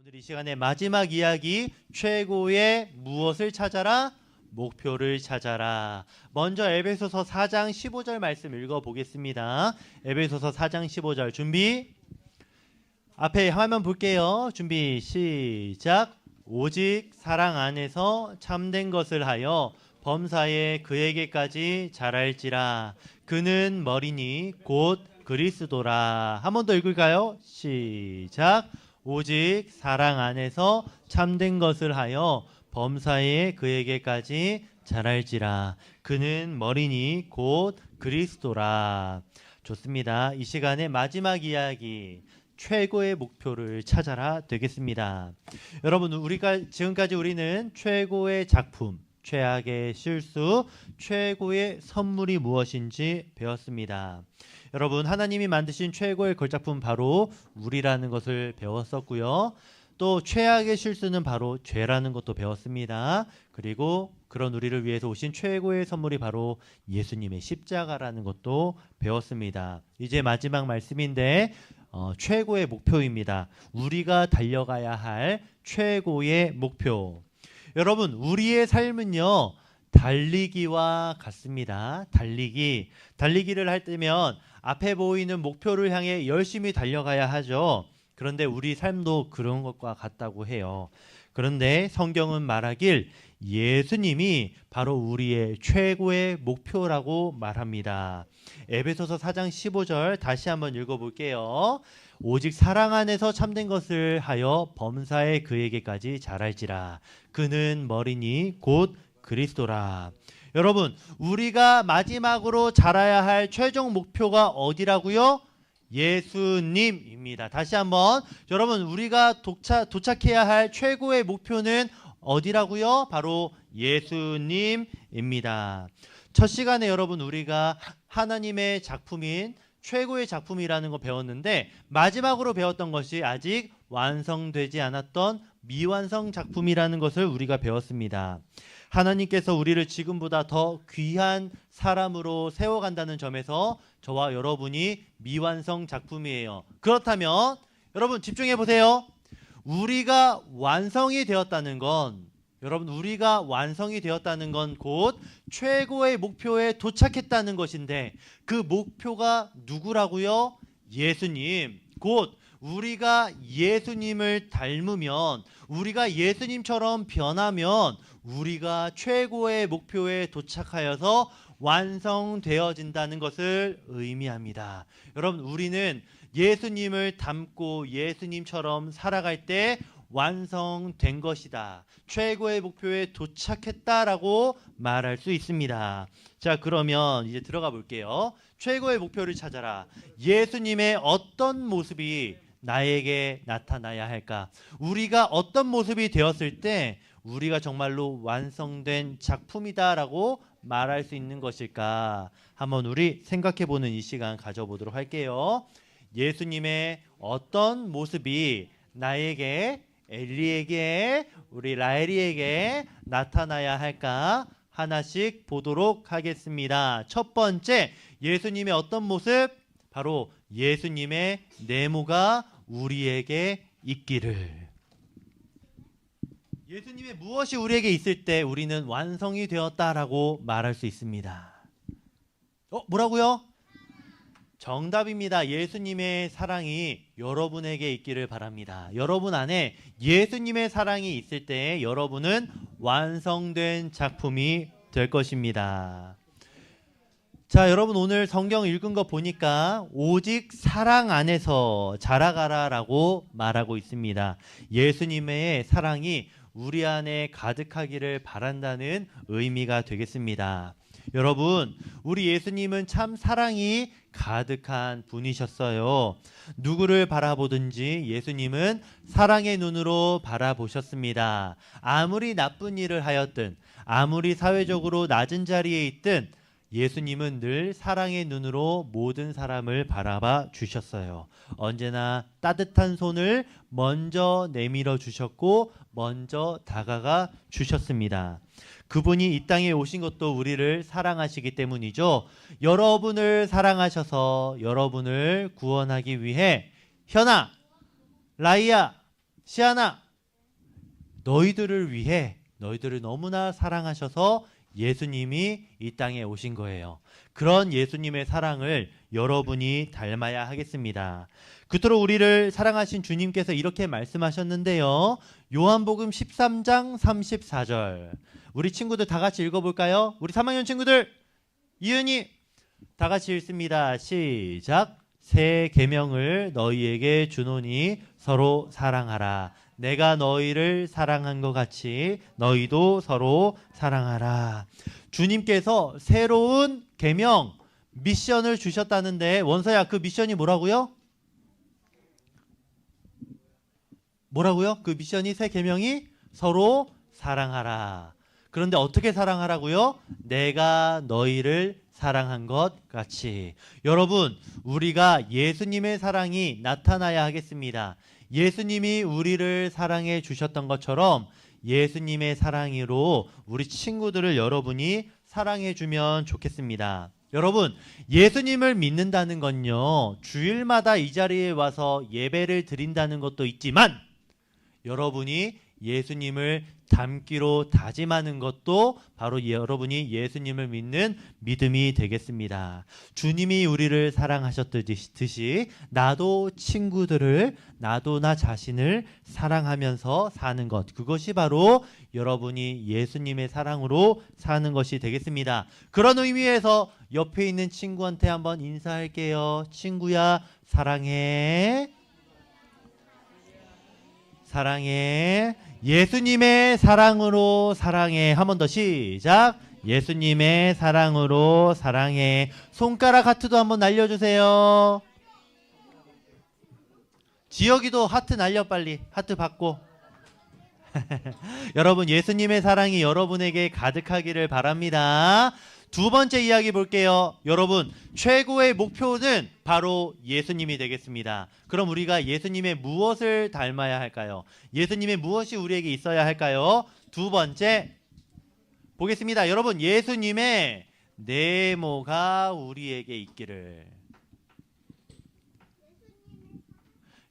오늘 이 시간의 마지막 이야기, 최고의 무엇을 찾아라? 목표를 찾아라. 먼저 에베소서 4장 15절 말씀 읽어보겠습니다. 에베소서 4장 15절 준비. 앞에 화면 볼게요. 준비 시작. 오직 사랑 안에서 참된 것을 하여 범사에 그에게까지 자랄지라. 그는 머리니 곧 그리스도라. 한 번 더 읽을까요? 시작. 오직 사랑 안에서 참된 것을 하여 범사에 그에게까지 자랄지라. 그는 머리니 곧 그리스도라. 좋습니다. 이 시간의 마지막 이야기, 최고의 목표를 찾아라 되겠습니다. 여러분, 우리가 지금까지 우리는 최고의 작품, 최악의 실수, 최고의 선물이 무엇인지 배웠습니다. 여러분, 하나님이 만드신 최고의 걸작품 바로 우리라는 것을 배웠었고요. 또 최악의 실수는 바로 죄라는 것도 배웠습니다. 그리고 그런 우리를 위해서 오신 최고의 선물이 바로 예수님의 십자가라는 것도 배웠습니다. 이제 마지막 말씀인데 최고의 목표입니다. 우리가 달려가야 할 최고의 목표. 여러분, 우리의 삶은요, 달리기와 같습니다. 달리기를 할 때면 앞에 보이는 목표를 향해 열심히 달려가야 하죠. 그런데 우리 삶도 그런 것과 같다고 해요. 그런데 성경은 말하길 예수님이 바로 우리의 최고의 목표라고 말합니다. 에베소서 4장 15절 다시 한번 읽어볼게요. 오직 사랑 안에서 참된 것을 하여 범사에 그에게까지 자랄지라. 그는 머리니 곧 그리스도라. 여러분, 우리가 마지막으로 자라야 할 최종 목표가 어디라고요? 예수님입니다. 다시 한번, 여러분, 우리가 도착해야 할 최고의 목표는 어디라고요? 바로 예수님입니다. 첫 시간에 여러분, 우리가 하나님의 작품인 최고의 작품이라는 거 배웠는데, 마지막으로 배웠던 것이 아직 완성되지 않았던 미완성 작품이라는 것을 우리가 배웠습니다. 하나님께서 우리를 지금보다 더 귀한 사람으로 세워간다는 점에서 저와 여러분이 미완성 작품이에요. 그렇다면 여러분 집중해 보세요. 우리가 완성이 되었다는 건 곧 최고의 목표에 도착했다는 것인데, 그 목표가 누구라고요? 예수님. 곧 우리가 예수님을 닮으면, 우리가 예수님처럼 변하면 우리가 최고의 목표에 도착하여서 완성되어진다는 것을 의미합니다. 여러분, 우리는 예수님을 닮고 예수님처럼 살아갈 때 완성된 것이다, 최고의 목표에 도착했다라고 말할 수 있습니다. 자, 그러면 이제 들어가 볼게요. 최고의 목표를 찾아라. 예수님의 어떤 모습이 나에게 나타나야 할까? 우리가 어떤 모습이 되었을 때 우리가 정말로 완성된 작품이다라고 말할 수 있는 것일까? 한번 우리 생각해보는 이 시간 가져보도록 할게요. 예수님의 어떤 모습이 나에게, 엘리에게, 우리 라엘이에게 나타나야 할까? 하나씩 보도록 하겠습니다. 첫 번째, 예수님의 어떤 모습? 바로 예수님의 내모가 우리에게 있기를. 예수님의 무엇이 우리에게 있을 때 우리는 완성이 되었다라고 말할 수 있습니다. 뭐라고요? 정답입니다. 예수님의 사랑이 여러분에게 있기를 바랍니다. 여러분 안에 예수님의 사랑이 있을 때 여러분은 완성된 작품이 될 것입니다. 자, 여러분, 오늘 성경 읽은 거 보니까 오직 사랑 안에서 자라가라 라고 말하고 있습니다. 예수님의 사랑이 우리 안에 가득하기를 바란다는 의미가 되겠습니다. 여러분, 우리 예수님은 참 사랑이 가득한 분이셨어요. 누구를 바라보든지 예수님은 사랑의 눈으로 바라보셨습니다. 아무리 나쁜 일을 하였든, 아무리 사회적으로 낮은 자리에 있든 예수님은 늘 사랑의 눈으로 모든 사람을 바라봐 주셨어요. 언제나 따뜻한 손을 먼저 내밀어 주셨고 먼저 다가가 주셨습니다. 그분이 이 땅에 오신 것도 우리를 사랑하시기 때문이죠. 여러분을 사랑하셔서 여러분을 구원하기 위해 현아, 라이야, 시아나, 너희들을 위해 너희들을 너무나 사랑하셔서 예수님이 이 땅에 오신 거예요. 그런 예수님의 사랑을 여러분이 닮아야 하겠습니다. 그토록 우리를 사랑하신 주님께서 이렇게 말씀하셨는데요. 요한복음 13장 34절. 우리 친구들 다 같이 읽어볼까요? 우리 3학년 친구들, 이은이 다 같이 읽습니다. 시작. 새 계명을 너희에게 주노니 서로 사랑하라. 내가 너희를 사랑한 것 같이 너희도 서로 사랑하라. 주님께서 새로운 계명, 미션을 주셨다는데, 원서야, 그 미션이 뭐라고요? 뭐라고요? 그 미션이, 새 계명이 서로 사랑하라. 그런데 어떻게 사랑하라고요? 내가 너희를 사랑한 것 같이. 여러분, 우리가 예수님의 사랑이 나타나야 하겠습니다. 예수님이 우리를 사랑해 주셨던 것처럼 예수님의 사랑으로 우리 친구들을 여러분이 사랑해 주면 좋겠습니다. 여러분, 예수님을 믿는다는 건요, 주일마다 이 자리에 와서 예배를 드린다는 것도 있지만, 여러분이 예수님을 닮기로 다짐하는 것도 바로 여러분이 예수님을 믿는 믿음이 되겠습니다. 주님이 우리를 사랑하셨듯이 나도 친구들을, 나도 나 자신을 사랑하면서 사는 것, 그것이 바로 여러분이 예수님의 사랑으로 사는 것이 되겠습니다. 그런 의미에서 옆에 있는 친구한테 한번 인사할게요. 친구야, 사랑해. 사랑해. 예수님의 사랑으로 사랑해. 한 번 더 시작. 예수님의 사랑으로 사랑해. 손가락 하트도 한번 날려주세요. 지혁이도 하트 날려, 빨리. 하트 받고. 여러분, 예수님의 사랑이 여러분에게 가득하기를 바랍니다. 두 번째 이야기 볼게요. 여러분, 최고의 목표는 바로 예수님이 되겠습니다. 그럼 우리가 예수님의 무엇을 닮아야 할까요? 예수님의 무엇이 우리에게 있어야 할까요? 두 번째 보겠습니다. 여러분, 예수님의 네모가 우리에게 있기를.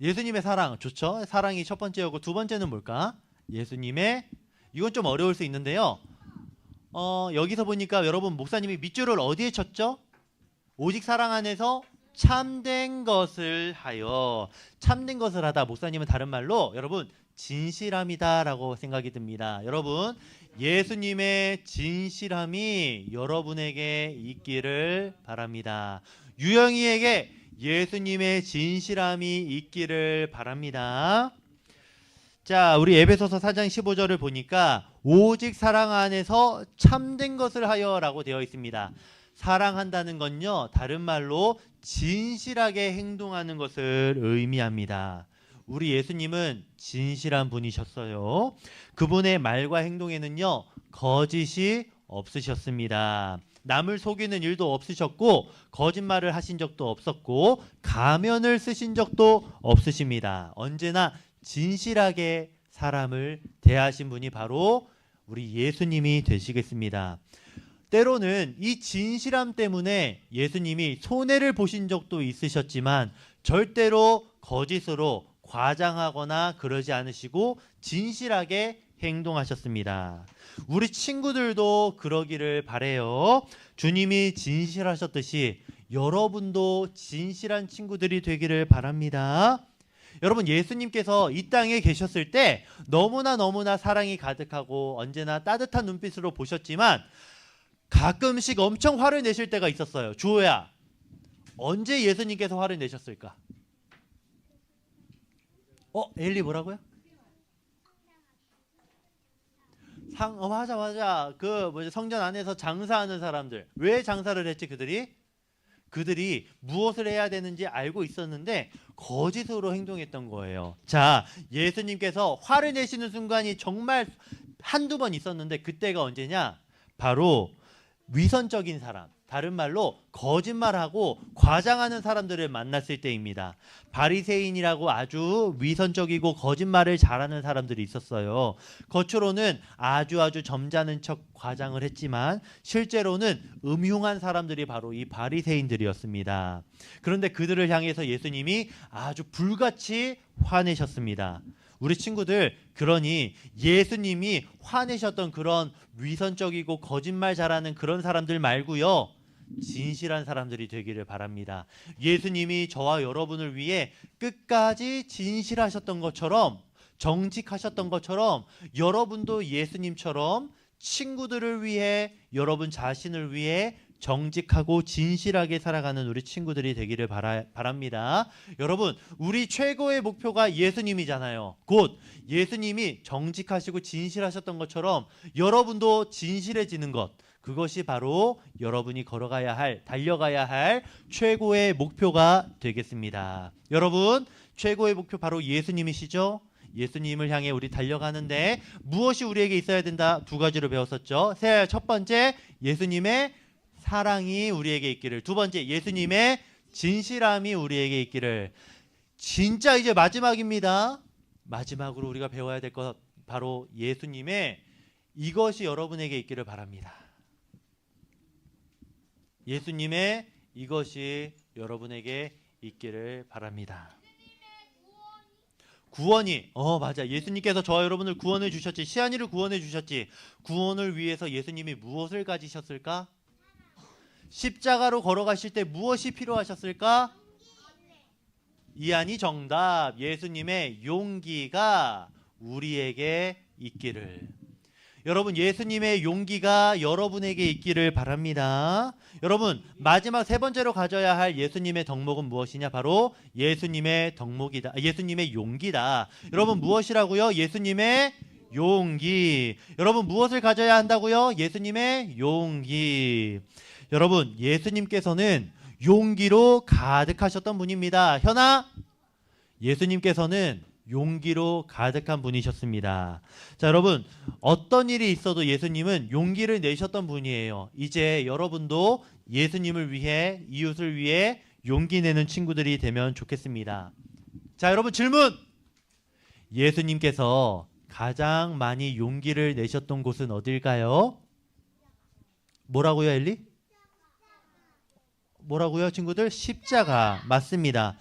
예수님의 사랑, 좋죠? 사랑이 첫 번째였고, 두 번째는 뭘까? 예수님의, 이건 좀 어려울 수 있는데요. 여기서 보니까 여러분, 목사님이 밑줄을 어디에 쳤죠? 오직 사랑 안에서 참된 것을 하여. 참된 것을 하다, 목사님은 다른 말로 여러분 진실함이다 라고 생각이 듭니다. 여러분, 예수님의 진실함이 여러분에게 있기를 바랍니다. 유영이에게 예수님의 진실함이 있기를 바랍니다. 자, 우리 에베소서 4장 15절을 보니까 오직 사랑 안에서 참된 것을 하여 라고 되어 있습니다. 사랑한다는 건요, 다른 말로 진실하게 행동하는 것을 의미합니다. 우리 예수님은 진실한 분이셨어요. 그분의 말과 행동에는요, 거짓이 없으셨습니다. 남을 속이는 일도 없으셨고, 거짓말을 하신 적도 없었고, 가면을 쓰신 적도 없으십니다. 언제나 진실하게 사람을 대하신 분이 바로 우리 예수님이 되시겠습니다. 때로는 이 진실함 때문에 예수님이 손해를 보신 적도 있으셨지만 절대로 거짓으로 과장하거나 그러지 않으시고 진실하게 행동하셨습니다. 우리 친구들도 그러기를 바래요. 주님이 진실하셨듯이 여러분도 진실한 친구들이 되기를 바랍니다. 여러분, 예수님께서 이 땅에 계셨을 때 너무나 사랑이 가득하고 언제나 따뜻한 눈빛으로 보셨지만 가끔씩 엄청 화를 내실 때가 있었어요. 주호야, 언제 예수님께서 화를 내셨을까? 엘리 뭐라고요? 맞아. 성전 안에서 장사하는 사람들. 왜 장사를 했지, 그들이 무엇을 해야 되는지 알고 있었는데 거짓으로 행동했던 거예요. 자, 예수님께서 화를 내시는 순간이 정말 한두 번 있었는데 그때가 언제냐? 바로 위선적인 사람, 다른 말로 거짓말하고 과장하는 사람들을 만났을 때입니다. 바리새인이라고 아주 위선적이고 거짓말을 잘하는 사람들이 있었어요. 겉으로는 아주 점잖은 척 과장을 했지만 실제로는 음흉한 사람들이 바로 이 바리새인들이었습니다. 그런데 그들을 향해서 예수님이 아주 불같이 화내셨습니다. 우리 친구들, 그러니 예수님이 화내셨던 그런 위선적이고 거짓말 잘하는 그런 사람들 말고요, 진실한 사람들이 되기를 바랍니다. 예수님이 저와 여러분을 위해 끝까지 진실하셨던 것처럼, 정직하셨던 것처럼, 여러분도 예수님처럼 친구들을 위해, 여러분 자신을 위해 정직하고 진실하게 살아가는 우리 친구들이 되기를 바랍니다. 여러분, 우리 최고의 목표가 예수님이잖아요. 곧 예수님이 정직하시고 진실하셨던 것처럼 여러분도 진실해지는 것, 그것이 바로 여러분이 걸어가야 할, 달려가야 할 최고의 목표가 되겠습니다. 여러분, 최고의 목표 바로 예수님이시죠? 예수님을 향해 우리 달려가는데 무엇이 우리에게 있어야 된다? 두 가지로 배웠었죠. 첫 번째, 예수님의 사랑이 우리에게 있기를. 두 번째, 예수님의 진실함이 우리에게 있기를. 진짜 이제 마지막입니다. 마지막으로 우리가 배워야 될 것, 바로 예수님의 이것이 여러분에게 있기를 바랍니다. 예수님의 이것이 여러분에게 있기를 바랍니다. 구원이, 맞아, 예수님께서 저와 여러분을 구원해 주셨지. 시안이를 구원해 주셨지. 구원을 위해서 예수님이 무엇을 가지셨을까? 십자가로 걸어가실 때 무엇이 필요하셨을까? 이안이 정답. 예수님의 용기가 우리에게 있기를. 여러분, 예수님의 용기가 여러분에게 있기를 바랍니다. 여러분, 마지막 세 번째로 가져야 할 예수님의 덕목은 무엇이냐? 바로 예수님의 덕목이다. 예수님의 용기다. 여러분, 무엇이라고요? 예수님의 용기. 여러분, 무엇을 가져야 한다고요? 예수님의 용기. 여러분, 예수님께서는 용기로 가득하셨던 분입니다. 현아, 예수님께서는 용기로 가득한 분이셨습니다. 자, 여러분, 어떤 일이 있어도 예수님은 용기를 내셨던 분이에요. 이제 여러분도 예수님을 위해, 이웃을 위해 용기 내는 친구들이 되면 좋겠습니다. 자, 여러분, 질문! 예수님께서 가장 많이 용기를 내셨던 곳은 어딜까요? 뭐라고요, 엘리? 뭐라고요, 친구들? 십자가. 맞습니다.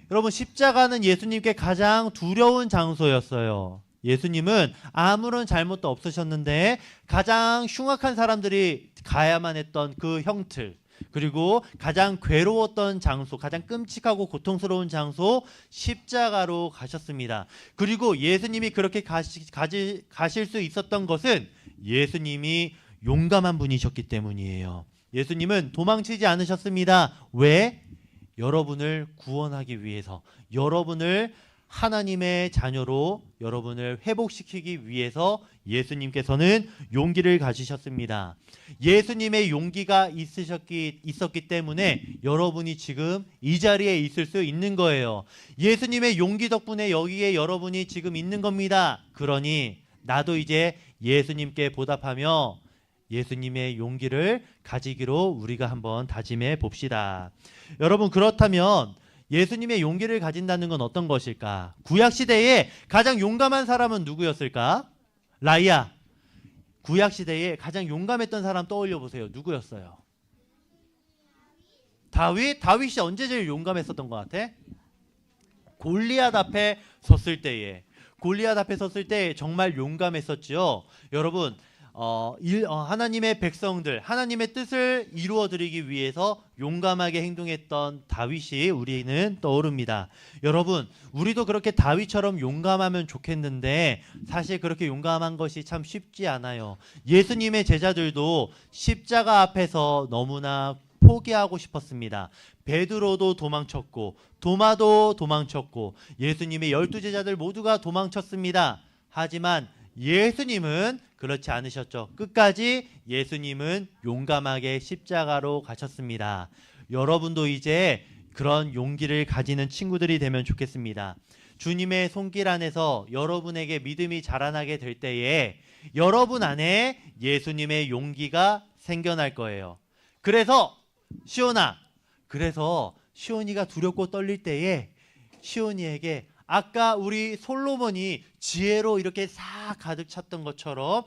여러분, 십자가는 예수님께 가장 두려운 장소였어요. 예수님은 아무런 잘못도 없으셨는데 가장 흉악한 사람들이 가야만 했던 그 형틀, 그리고 가장 괴로웠던 장소, 가장 끔찍하고 고통스러운 장소, 십자가로 가셨습니다. 그리고 예수님이 그렇게 가실 수 있었던 것은 예수님이 용감한 분이셨기 때문이에요. 예수님은 도망치지 않으셨습니다. 왜? 여러분을 구원하기 위해서, 여러분을 하나님의 자녀로 여러분을 회복시키기 위해서 예수님께서는 용기를 가지셨습니다. 예수님의 용기가 있었기 때문에 여러분이 지금 이 자리에 있을 수 있는 거예요. 예수님의 용기 덕분에 여기에 여러분이 지금 있는 겁니다. 그러니 나도 이제 예수님께 보답하며 예수님의 용기를 가지기로 우리가 한번 다짐해 봅시다. 여러분, 그렇다면 예수님의 용기를 가진다는 건 어떤 것일까? 구약시대에 가장 용감한 사람은 누구였을까? 라이아, 구약시대에 가장 용감했던 사람 떠올려 보세요. 누구였어요? 다윗? 다윗이 언제 제일 용감했었던 것 같아? 골리앗 앞에 섰을 때에. 골리앗 앞에 섰을 때 정말 용감했었죠. 여러분, 하나님의 백성들, 하나님의 뜻을 이루어드리기 위해서 용감하게 행동했던 다윗이 우리는 떠오릅니다. 여러분, 우리도 그렇게 다윗처럼 용감하면 좋겠는데 사실 그렇게 용감한 것이 참 쉽지 않아요. 예수님의 제자들도 십자가 앞에서 너무나 포기하고 싶었습니다. 베드로도 도망쳤고 도마도 도망쳤고 예수님의 12제자들 모두가 도망쳤습니다. 하지만 예수님은 그렇지 않으셨죠. 끝까지 예수님은 용감하게 십자가로 가셨습니다. 여러분도 이제 그런 용기를 가지는 친구들이 되면 좋겠습니다. 주님의 손길 안에서 여러분에게 믿음이 자라나게 될 때에 여러분 안에 예수님의 용기가 생겨날 거예요. 그래서 시온이가 두렵고 떨릴 때에 시온이에게 아까 우리 솔로몬이 지혜로 이렇게 싹 가득 찼던 것처럼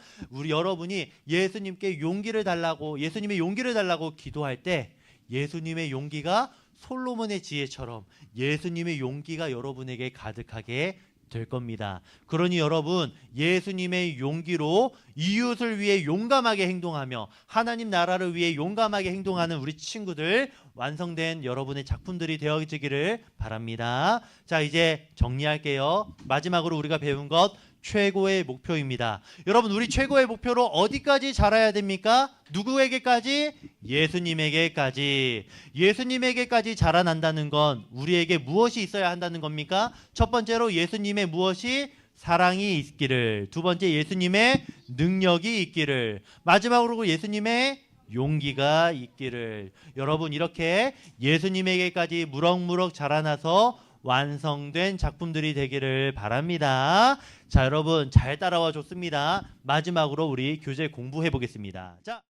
여러분이 예수님께 용기를 달라고, 예수님의 용기를 달라고 기도할 때 예수님의 용기가 솔로몬의 지혜처럼 예수님의 용기가 여러분에게 가득하게 될 겁니다. 그러니 여러분, 예수님의 용기로 이웃을 위해 용감하게 행동하며 하나님 나라를 위해 용감하게 행동하는 우리 친구들, 완성된 여러분의 작품들이 되어지기를 바랍니다. 자, 이제 정리할게요. 마지막으로 우리가 배운 것, 최고의 목표입니다. 여러분, 우리 최고의 목표로 어디까지 자라야 됩니까? 누구에게까지? 예수님에게까지. 예수님에게까지 자라난다는 건 우리에게 무엇이 있어야 한다는 겁니까? 첫 번째로 예수님의 무엇이? 사랑이 있기를. 두 번째, 예수님의 능력이 있기를. 마지막으로 예수님의 용기가 있기를. 여러분, 이렇게 예수님에게까지 무럭무럭 자라나서 완성된 작품들이 되기를 바랍니다. 자, 여러분 잘 따라와 줬습니다. 마지막으로 우리 교재 공부해 보겠습니다. 자.